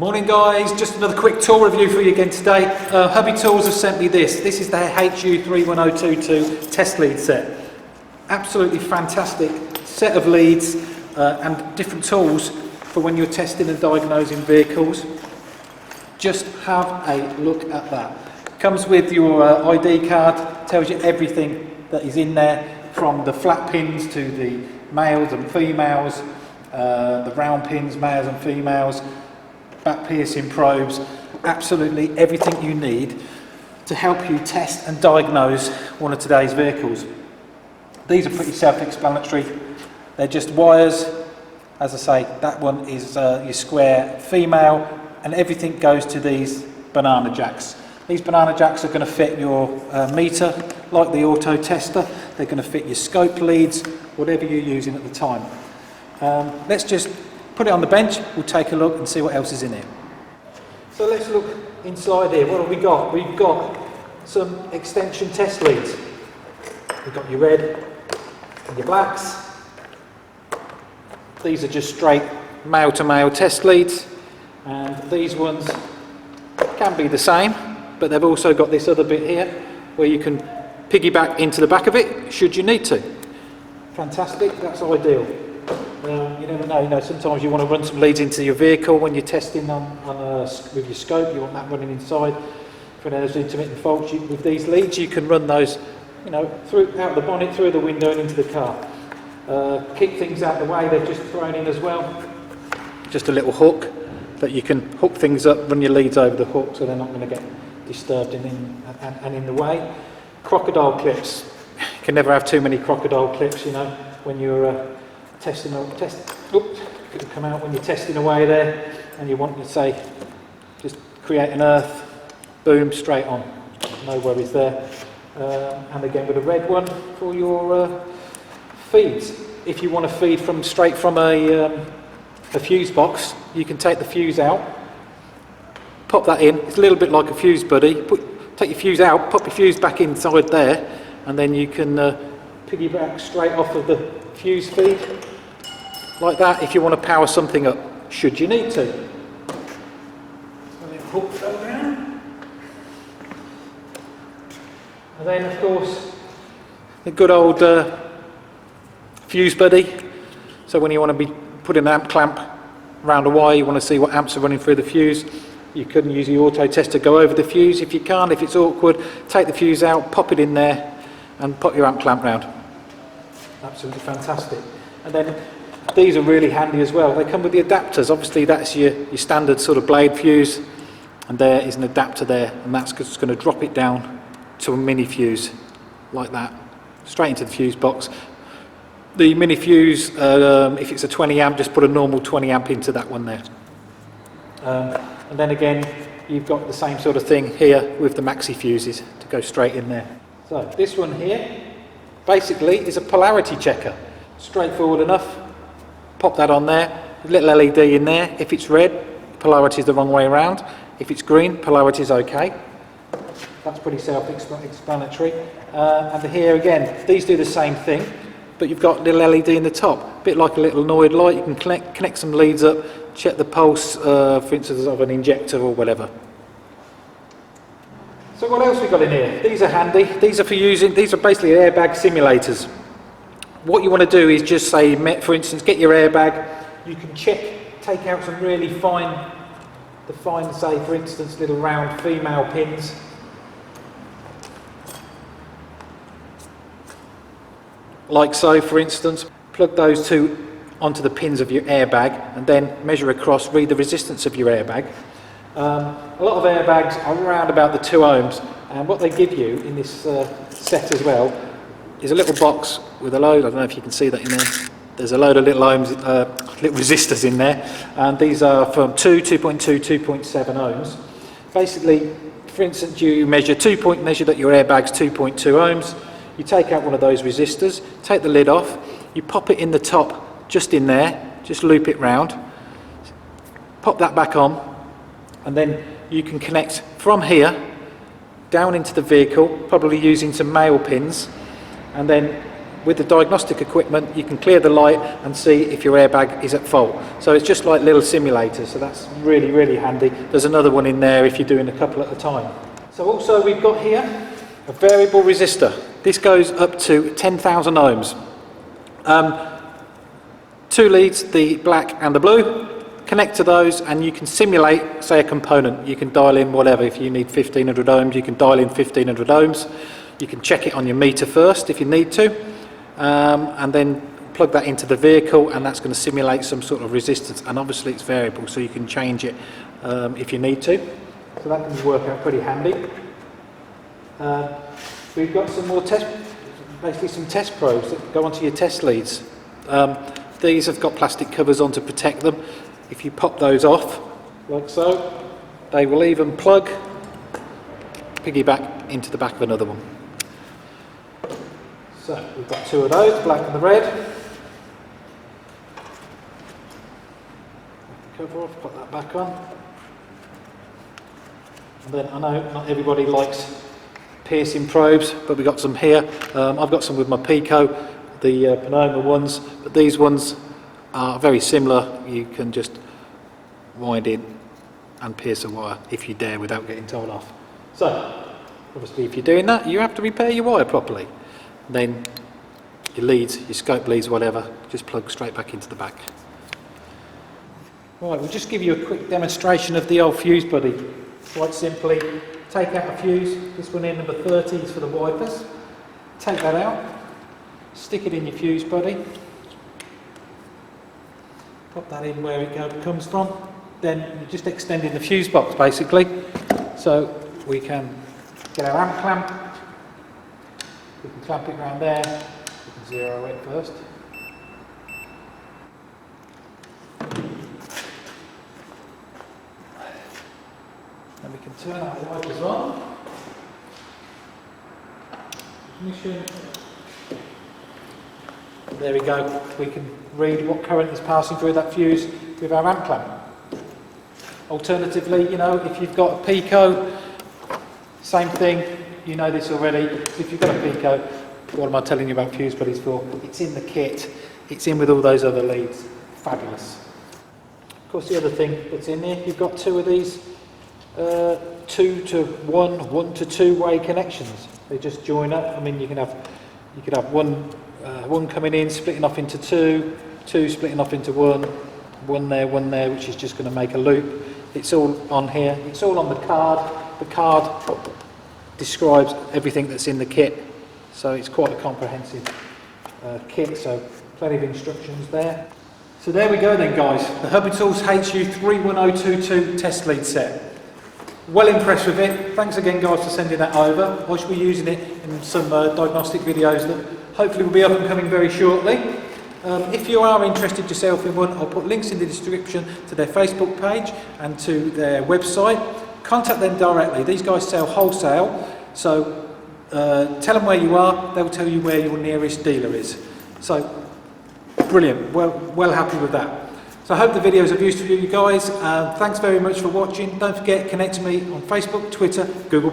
Morning guys, just another quick tool review for you again today. Hubitools have sent me this. This is the HU31022 test lead set. Absolutely fantastic set of leads and different tools for when you're testing and diagnosing vehicles. Just have a look at that. Comes with your ID card, tells you everything that is in there, from the flat pins to the males and females, the round pins, males and females, back piercing probes, absolutely everything you need to help you test and diagnose one of today's vehicles. These are pretty self-explanatory. They're just wires. As I say, that one is your square female, and everything goes to these banana jacks. These banana jacks are going to fit your meter like the auto tester. They're going to fit your scope leads, whatever you're using at the time. Let's just put it on the bench, we'll take a look and see what else is in here. So let's look inside here. What have we got? We've got some extension test leads. We've got your red and your blacks. These are just straight male to male test leads, and these ones can be the same, but they've also got this other bit here where you can piggyback into the back of it should you need to. Fantastic, that's ideal. You never know, sometimes you want to run some leads into your vehicle when you're testing with your scope. You want that running inside for those intermittent faults. With these leads you can run those out of the bonnet, through the window and into the car. Keep things out of the way. They're just thrown in as well. Just a little hook that you can hook things up, run your leads over the hook so they're not going to get disturbed and in the way. Crocodile clips. You can never have too many crocodile clips, when you're testing. It'll come out when you're testing away there, and you want to say, just create an earth, boom, straight on. No worries there. And again with a red one for your feeds. If you want to feed straight from a fuse box, you can take the fuse out, pop that in. It's a little bit like a fuse buddy. Take your fuse out, pop your fuse back inside there, and then you can piggyback straight off of the fuse feed like that if you want to power something up, should you need to. So then hook that down. And then of course the good old fuse buddy. So when you want to be putting an amp clamp around a wire, you want to see what amps are running through the fuse, you can use the auto tester, go over the fuse. If you can't, if it's awkward, take the fuse out, pop it in there and pop your amp clamp round. Absolutely fantastic. And then these are really handy as well. They come with the adapters. Obviously that's your standard sort of blade fuse, and there is an adapter there, and that's just going to drop it down to a mini fuse like that, straight into the fuse box. The mini fuse, if it's a 20 amp, just put a normal 20 amp into that one there. And then again, you've got the same sort of thing here with the maxi fuses to go straight in there. So this one here basically is a polarity checker. Straightforward enough. Pop that on there, a little LED in there. If it's red, polarity is the wrong way around. If it's green, polarity is okay. That's pretty self-explanatory. And here again, these do the same thing, but you've got a little LED in the top, a bit like a little Noid light. You can connect some leads up, check the pulse, for instance, of an injector or whatever. So what else we got in here? These are handy. These are basically airbag simulators. What you want to do is just say, for instance, get your airbag. You can take out some really fine, say for instance, little round female pins. Like so, for instance. Plug those two onto the pins of your airbag and then measure across, read the resistance of your airbag. A lot of airbags are around about the 2 ohms, and what they give you in this set as well is a little box with a load. I don't know if you can see that in there. There's a load of little ohms, little resistors in there, and these are from 2.2, 2.7 ohms. Basically, for instance, you measure that your airbag's 2.2 ohms. You take out one of those resistors, take the lid off, you pop it in the top, just in there, just loop it round, pop that back on, and then you can connect from here down into the vehicle, probably using some male pins, and then with the diagnostic equipment, you can clear the light and see if your airbag is at fault. So it's just like little simulators, so that's really, really handy. There's another one in there if you're doing a couple at a time. So also we've got here a variable resistor. This goes up to 10,000 ohms. 2 leads, the black and the blue. Connect to those and you can simulate, say, a component. You can dial in whatever. If you need 1500 ohms, you can dial in 1500 ohms. You can check it on your meter first if you need to, and then plug that into the vehicle, and that's going to simulate some sort of resistance, and obviously it's variable, so you can change it if you need to. So that can work out pretty handy. We've got some more basically some test probes that go onto your test leads. These have got plastic covers on to protect them. If you pop those off, like so, they will even plug, piggyback into the back of another one. So we've got 2 of those, the black and the red. Cover off, put that back on. And then I know not everybody likes piercing probes, but we've got some here. I've got some with my Pico, the Panoma ones, but these ones are very similar. You can just wind in and pierce a wire if you dare without getting told off. So obviously if you're doing that, you have to repair your wire properly. Then your leads, your scope leads, whatever, just plug straight back into the back. Right, we'll just give you a quick demonstration of the old fuse buddy. Quite simply, take out a fuse, this one in number 30 is for the wipers. Take that out, stick it in your fuse buddy. Pop that in where it comes from. Then you're just extending the fuse box basically. So we can get our amp clamp. We can clamp it around there. We can zero it first. Then we can turn our wipers on. Ignition. There we go. We can read what current is passing through that fuse with our amp clamp. Alternatively, you know, if you've got a Pico, same thing. You know this already. If you've got a Pico, what am I telling you about fuse buddies for? It's in the kit. It's in with all those other leads. Fabulous. Of course, the other thing that's in there, you've got 2 of these 2 to 1, 1 to 2 way connections. They just join up. I mean, you could have one coming in, splitting off into 2, 2 splitting off into 1, 1 there, which is just going to make a loop. It's all on here. It's all on the card. The card describes everything that's in the kit, so it's quite a comprehensive kit, so plenty of instructions there. So there we go then, guys, the Hubitools HU31022 test lead set. Well impressed with it. Thanks again, guys, for sending that over. I shall be using it in some diagnostic videos that hopefully will be up and coming very shortly. If you are interested yourself in one, I'll put links in the description to their Facebook page and to their website. Contact them directly. These guys sell wholesale, so tell them where you are, they'll tell you where your nearest dealer is. So, brilliant, well happy with that. So I hope the videos are useful for you guys. Thanks very much for watching. Don't forget, connect to me on Facebook, Twitter, Google+.